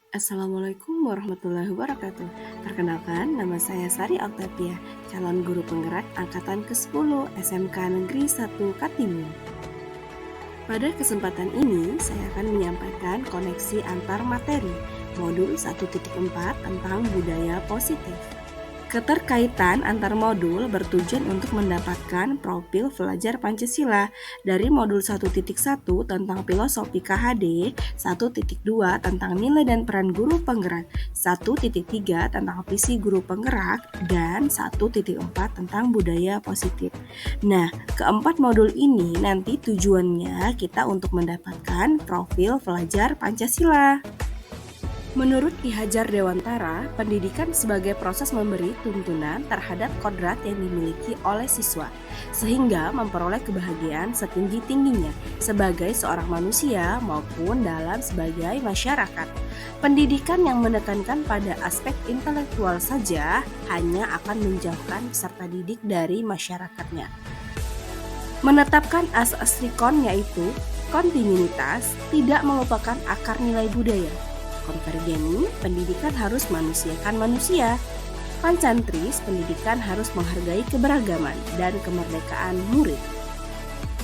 Assalamualaikum warahmatullahi wabarakatuh. Perkenalkan, nama saya Sari Octavia, calon guru penggerak angkatan ke-10 SMK Negeri 1 Katimun. Pada kesempatan ini, saya akan menyampaikan koneksi antar materi, modul 1.4 tentang budaya positif. Keterkaitan antar modul bertujuan untuk mendapatkan profil pelajar Pancasila dari modul 1.1 tentang filosofi KHD, 1.2 tentang nilai dan peran guru penggerak, 1.3 tentang visi guru penggerak, dan 1.4 tentang budaya positif. Nah, keempat modul ini nanti tujuannya kita untuk mendapatkan profil pelajar Pancasila. Menurut Ki Hajar Dewantara, pendidikan sebagai proses memberi tuntunan terhadap kodrat yang dimiliki oleh siswa, sehingga memperoleh kebahagiaan setinggi-tingginya sebagai seorang manusia maupun dalam sebagai masyarakat. Pendidikan yang menekankan pada aspek intelektual saja hanya akan menjauhkan peserta didik dari masyarakatnya. Menetapkan asas Rikon yaitu kontinuitas tidak melupakan akar nilai budaya. Konvergeni, pendidikan harus manusiakan manusia. Pancantris, pendidikan harus menghargai keberagaman dan kemerdekaan murid.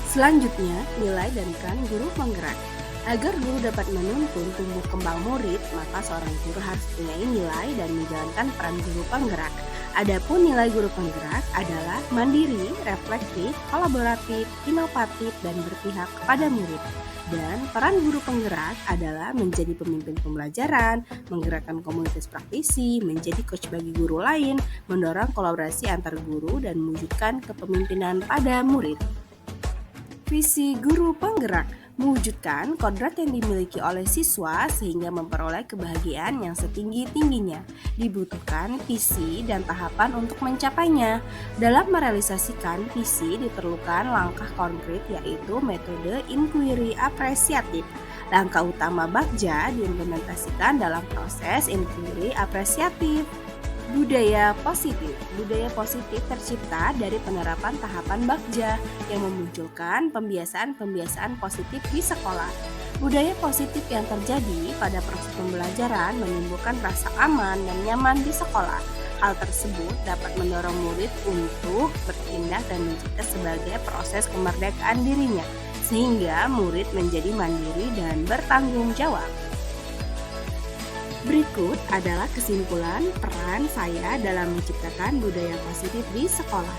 Selanjutnya, nilai dan peran guru penggerak. Agar guru dapat menuntun tumbuh kembang murid, maka seorang guru harus punya nilai dan menjalankan peran guru penggerak. Adapun nilai guru penggerak adalah mandiri, reflektif, kolaboratif, inovatif, dan berpihak kepada murid. Dan peran guru penggerak adalah menjadi pemimpin pembelajaran, menggerakkan komunitas praktisi, menjadi coach bagi guru lain, mendorong kolaborasi antar guru, dan mewujudkan kepemimpinan pada murid. Visi guru penggerak mewujudkan kodrat yang dimiliki oleh siswa sehingga memperoleh kebahagiaan yang setinggi-tingginya. Dibutuhkan visi dan tahapan untuk mencapainya. Dalam merealisasikan visi diperlukan langkah konkret yaitu metode inquiry apresiatif. Langkah utama Bagja diimplementasikan dalam proses inquiry apresiatif. Budaya positif tercipta dari penerapan tahapan Bagja yang memunculkan pembiasaan-pembiasaan positif di sekolah. Budaya positif yang terjadi pada proses pembelajaran menimbulkan rasa aman dan nyaman di sekolah. Hal tersebut dapat mendorong murid untuk bertindak dan mencipta sebagai proses kemerdekaan dirinya, sehingga murid menjadi mandiri dan bertanggung jawab. Berikut adalah kesimpulan peran saya dalam menciptakan budaya positif di sekolah.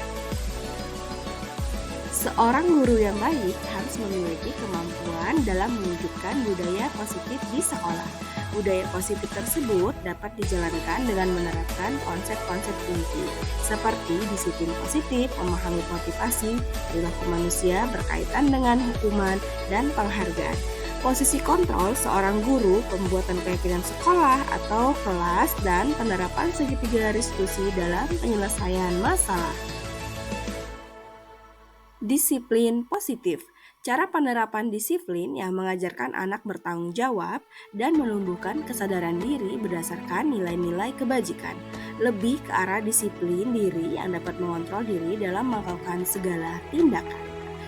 Seorang guru yang baik harus memiliki kemampuan dalam mewujudkan budaya positif di sekolah. Budaya positif tersebut dapat dijalankan dengan menerapkan konsep-konsep inti seperti disiplin positif, memahami motivasi, perilaku manusia berkaitan dengan hukuman dan penghargaan. Posisi kontrol seorang guru, pembuatan keyakinan sekolah atau kelas, dan penerapan segitiga restitusi dalam penyelesaian masalah. Disiplin positif. Cara penerapan disiplin yang mengajarkan anak bertanggung jawab dan menumbuhkan kesadaran diri berdasarkan nilai-nilai kebajikan. Lebih ke arah disiplin diri yang dapat mengontrol diri dalam melakukan segala tindakan.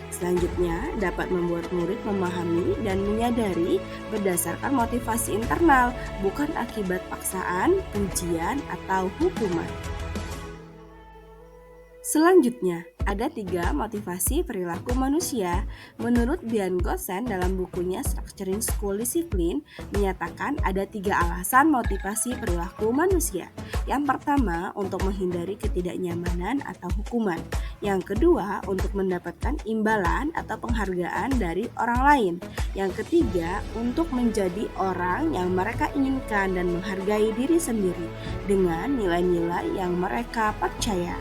Selanjutnya, dapat membuat murid memahami dan menyadari berdasarkan motivasi internal, bukan akibat paksaan, pujian, atau hukuman. Selanjutnya, ada 3 motivasi perilaku manusia. Menurut Bian Gosen dalam bukunya Structuring School Discipline, menyatakan ada 3 alasan motivasi perilaku manusia. Yang pertama, untuk menghindari ketidaknyamanan atau hukuman. Yang kedua, untuk mendapatkan imbalan atau penghargaan dari orang lain. Yang ketiga, untuk menjadi orang yang mereka inginkan dan menghargai diri sendiri dengan nilai-nilai yang mereka percaya.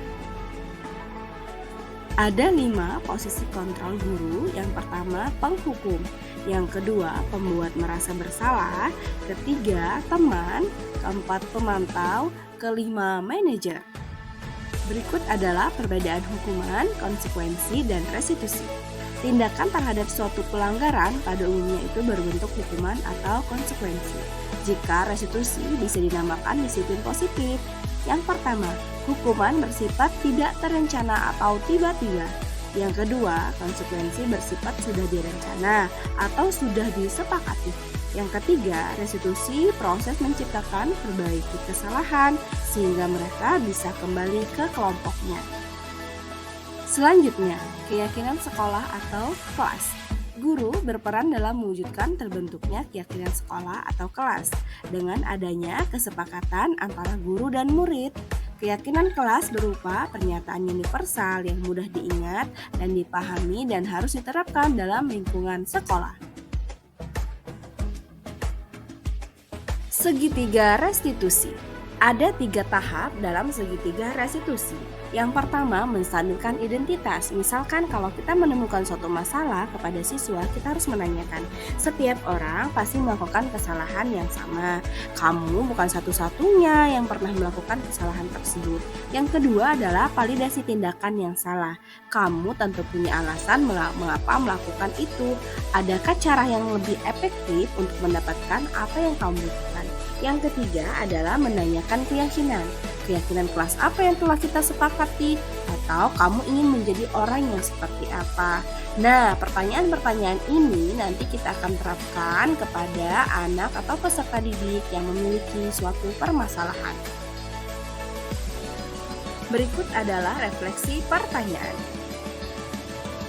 Ada 5 posisi kontrol guru. Yang pertama, penghukum. Yang kedua, pembuat merasa bersalah. Ketiga, teman. Keempat, pemantau. Kelima, manajer. Berikut adalah perbedaan hukuman, konsekuensi, dan restitusi. Tindakan terhadap suatu pelanggaran pada umumnya itu berbentuk hukuman atau konsekuensi. Jika restitusi bisa dinamakan disiplin positif. Yang pertama, hukuman bersifat tidak terencana atau tiba-tiba. Yang kedua, konsekuensi bersifat sudah direncana atau sudah disepakati. Yang ketiga, restitusi proses menciptakan perbaiki kesalahan sehingga mereka bisa kembali ke kelompoknya. Selanjutnya, keyakinan sekolah atau kelas. Guru berperan dalam mewujudkan terbentuknya keyakinan sekolah atau kelas dengan adanya kesepakatan antara guru dan murid. Keyakinan kelas berupa pernyataan universal yang mudah diingat dan dipahami dan harus diterapkan dalam lingkungan sekolah. Segitiga restitusi. Ada 3 tahap dalam segitiga restitusi. Yang pertama, menstabilkan identitas. Misalkan kalau kita menemukan suatu masalah kepada siswa, kita harus menanyakan, setiap orang pasti melakukan kesalahan yang sama. Kamu bukan satu-satunya yang pernah melakukan kesalahan tersebut. Yang kedua adalah validasi tindakan yang salah. Kamu tentu punya alasan mengapa melakukan itu. Adakah cara yang lebih efektif untuk mendapatkan apa yang kamu butuhkan? Yang ketiga adalah menanyakan keyakinan. Keyakinan kelas apa yang telah kita sepakati? Atau kamu ingin menjadi orang yang seperti apa? Nah, pertanyaan-pertanyaan ini nanti kita akan terapkan kepada anak atau peserta didik yang memiliki suatu permasalahan. Berikut adalah refleksi pertanyaan.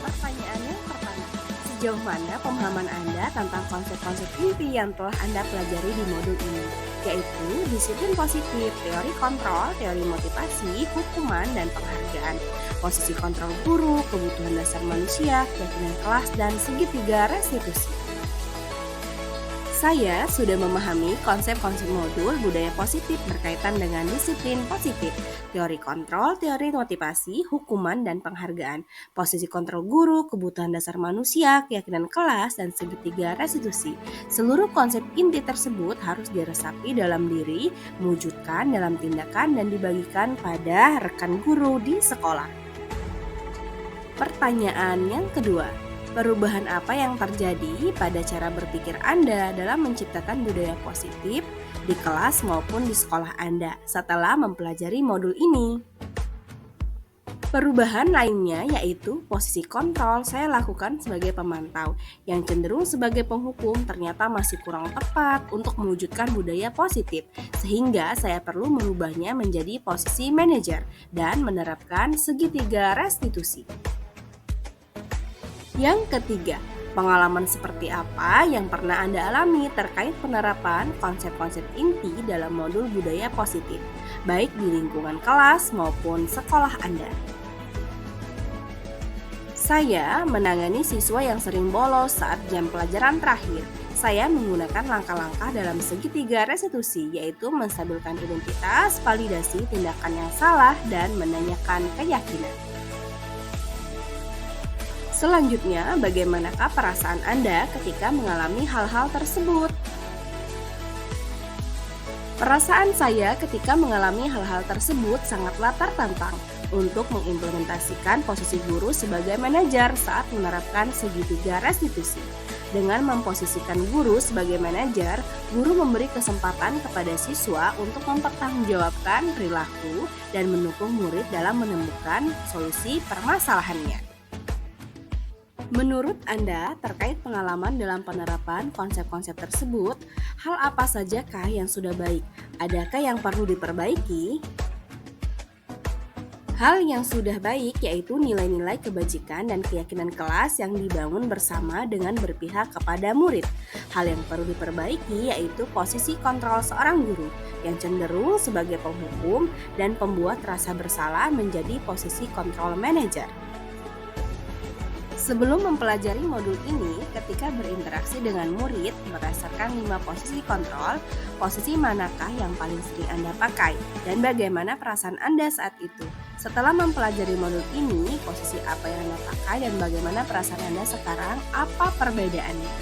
Pertanyaannya pertama, sejauh mana pemahaman Anda tentang konsep-konsep inti yang telah Anda pelajari di modul ini, yaitu disiplin positif, teori kontrol, teori motivasi, hukuman, dan penghargaan, posisi kontrol guru, kebutuhan dasar manusia, keyakinan kelas, dan segitiga restitusi. Saya sudah memahami konsep-konsep modul budaya positif berkaitan dengan disiplin positif, teori kontrol, teori motivasi, hukuman, dan penghargaan, posisi kontrol guru, kebutuhan dasar manusia, keyakinan kelas, dan segitiga restitusi. Seluruh konsep inti tersebut harus diresapi dalam diri, mewujudkan dalam tindakan, dan dibagikan pada rekan guru di sekolah. Pertanyaan yang kedua. Perubahan apa yang terjadi pada cara berpikir Anda dalam menciptakan budaya positif di kelas maupun di sekolah Anda setelah mempelajari modul ini? Perubahan lainnya yaitu posisi kontrol saya lakukan sebagai pemantau, yang cenderung sebagai penghukum ternyata masih kurang tepat untuk mewujudkan budaya positif, sehingga saya perlu merubahnya menjadi posisi manajer dan menerapkan segitiga restitusi. Yang ketiga, pengalaman seperti apa yang pernah Anda alami terkait penerapan konsep-konsep inti dalam modul budaya positif, baik di lingkungan kelas maupun sekolah Anda. Saya menangani siswa yang sering bolos saat jam pelajaran terakhir. Saya menggunakan langkah-langkah dalam segitiga restitusi, yaitu menstabilkan identitas, validasi tindakan yang salah, dan menanyakan keyakinan. Selanjutnya, bagaimanakah perasaan Anda ketika mengalami hal-hal tersebut? Perasaan saya ketika mengalami hal-hal tersebut sangatlah tertantang untuk mengimplementasikan posisi guru sebagai manajer saat menerapkan segitiga restitusi. Dengan memposisikan guru sebagai manajer, guru memberi kesempatan kepada siswa untuk mempertanggungjawabkan perilaku dan mendukung murid dalam menemukan solusi permasalahannya. Menurut Anda, terkait pengalaman dalam penerapan konsep-konsep tersebut, hal apa sajakah yang sudah baik? Adakah yang perlu diperbaiki? Hal yang sudah baik yaitu nilai-nilai kebajikan dan keyakinan kelas yang dibangun bersama dengan berpihak kepada murid. Hal yang perlu diperbaiki yaitu posisi kontrol seorang guru yang cenderung sebagai penghukum dan pembuat rasa bersalah menjadi posisi kontrol manajer. Sebelum mempelajari modul ini, ketika berinteraksi dengan murid berdasarkan 5 posisi kontrol, posisi manakah yang paling sering Anda pakai dan bagaimana perasaan Anda saat itu? Setelah mempelajari modul ini, posisi apa yang Anda pakai dan bagaimana perasaan Anda sekarang? Apa perbedaannya?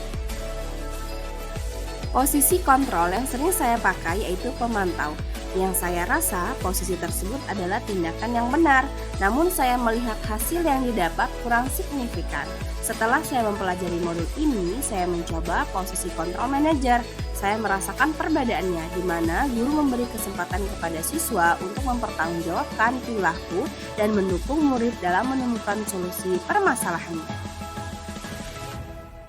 Posisi kontrol yang sering saya pakai yaitu pemantau. Yang saya rasa posisi tersebut adalah tindakan yang benar, namun saya melihat hasil yang didapat kurang signifikan. Setelah saya mempelajari modul ini, saya mencoba posisi kontrol manajer. Saya merasakan perbedaannya, di mana guru memberi kesempatan kepada siswa untuk mempertanggungjawabkan perilaku dan mendukung murid dalam menemukan solusi permasalahannya.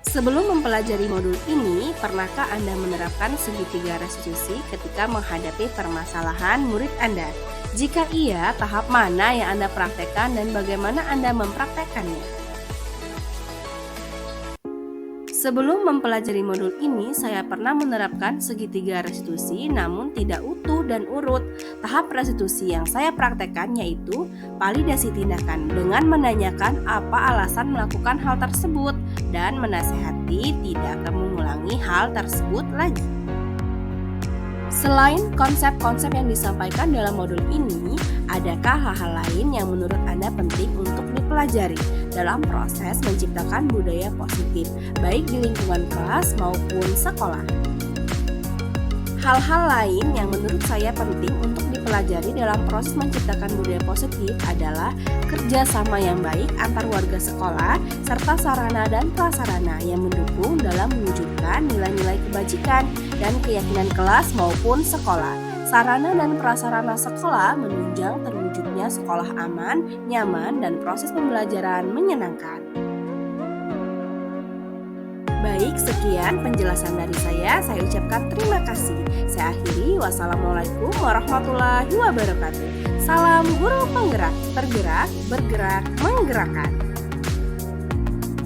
Sebelum mempelajari modul ini, pernahkah Anda menerapkan segitiga restitusi ketika menghadapi permasalahan murid Anda? Jika iya, tahap mana yang Anda praktekkan dan bagaimana Anda mempraktekkannya? Sebelum mempelajari modul ini, saya pernah menerapkan segitiga restitusi namun tidak utuh dan urut. Tahap restitusi yang saya praktekkan yaitu validasi tindakan dengan menanyakan apa alasan melakukan hal tersebut dan menasehati tidak akan mengulangi hal tersebut lagi. Selain konsep-konsep yang disampaikan dalam modul ini, adakah hal-hal lain yang menurut Anda penting untuk dipelajari dalam proses menciptakan budaya positif, baik di lingkungan kelas maupun sekolah? Hal-hal lain yang menurut saya penting untuk dipelajari dalam proses menciptakan budaya positif adalah kerjasama yang baik antar warga sekolah, serta sarana dan prasarana yang mendukung dalam mewujudkan nilai-nilai kebajikan dan keyakinan kelas maupun sekolah. Sarana dan prasarana sekolah menunjang terwujudnya sekolah aman, nyaman, dan proses pembelajaran menyenangkan. Baik, sekian penjelasan dari saya ucapkan terima kasih. Saya akhiri, wassalamualaikum warahmatullahi wabarakatuh. Salam guru penggerak, bergerak, bergerak, menggerakkan.